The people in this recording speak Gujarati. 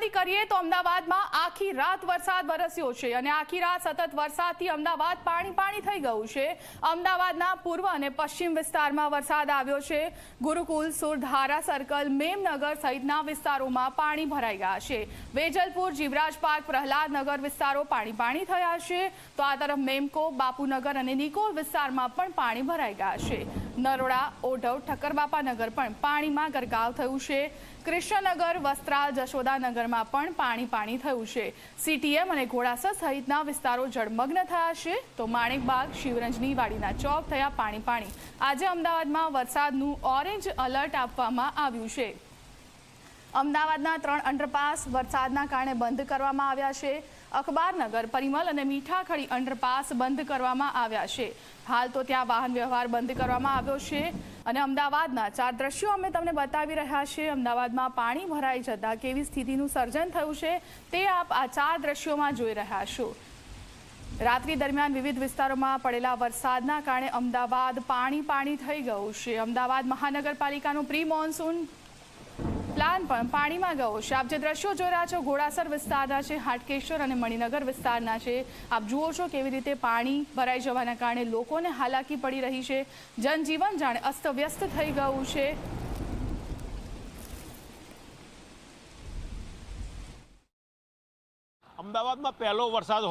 નજર કરીએ તો અમદાવાદમાં આખી રાત વરસાદ વરસ્યો છે અને આખી રાત સતત વરસાદથી અમદાવાદ પાણી થઈ ગયું છે। અમદાવાદના પૂર્વ અને પશ્ચિમ વિસ્તારમાં વરસાદ આવ્યો છે। ગુરુકુલ, સુરધારા સર્કલ, મેમનગર સહિતના વિસ્તારોમાં પાણી ભરાઈ ગયા છે। વેજલપુર, જીવરાજ પાર્ક, પ્રહલાદનગર વિસ્તારો પાણી થયા છે, તો આ તરફ મેમકો, બાપુનગર અને નિકોલ વિસ્તારમાં પણ પાણી ભરાઈ ગયા છે। નરોડા, ઓઢવ, ઠક્કરબાપાનગર પણ પાણીમાં ગરકાવ થયું છે। કૃષ્ણનગર, વસ્ત્રાલ, જશોદાનગરમાં પણ પાણી થયું છે। સીટીએમ અને ઘોડાસર સહિતના વિસ્તારો જળમગ્ન થયા છે, તો માણેકબાગ, શિવરંજની વાડીના ચોક થયા પાણી। આજે અમદાવાદમાં વરસાદનું ઓરેન્જ એલર્ટ આપવામાં આવ્યું છે। અમદાવાદના 3 અંડરપાસ વરસાદના કારણે બંધ કરવામાં આવ્યા છે। અખબારનગર, પરિમલ અને મીઠાખડી અંડરપાસ બંધ કરવામાં આવ્યા છે। હાલ તો ત્યાં વાહન વ્યવહાર બંધ કરવામાં આવ્યો છે અને અમદાવાદના 4 દ્રશ્યો અમે તમને બતાવી રહ્યા છીએ। અમદાવાદમાં પાણી ભરાઈ જતા કેવી સ્થિતિનું સર્જન થયું છે તે આપ આ 4 દ્રશ્યોમાં જોઈ રહ્યા છો। રાત્રિ દરમિયાન વિવિધ વિસ્તારોમાં પડેલા વરસાદના કારણે અમદાવાદ પાણી થઈ ગયું છે। અમદાવાદ મહાનગરપાલિકાનું પ્રી મોન્સૂન પ્લાન પણ પાણીમાં ગયો છે। આપ જે દ્રશ્યો જોઈ રહ્યા છો ઘોડાસર વિસ્તારના છે, હાટકેશ્વર અને મણિનગર વિસ્તારના છે। આપ જુઓ છો કેવી રીતે પાણી ભરાઈ જવાના કારણે લોકોને હાલાકી પડી રહી છે। જનજીવન જાણે અસ્તવ્યસ્ત થઈ ગયું છે। અમદાવાદમાં પહેલો વરસાદ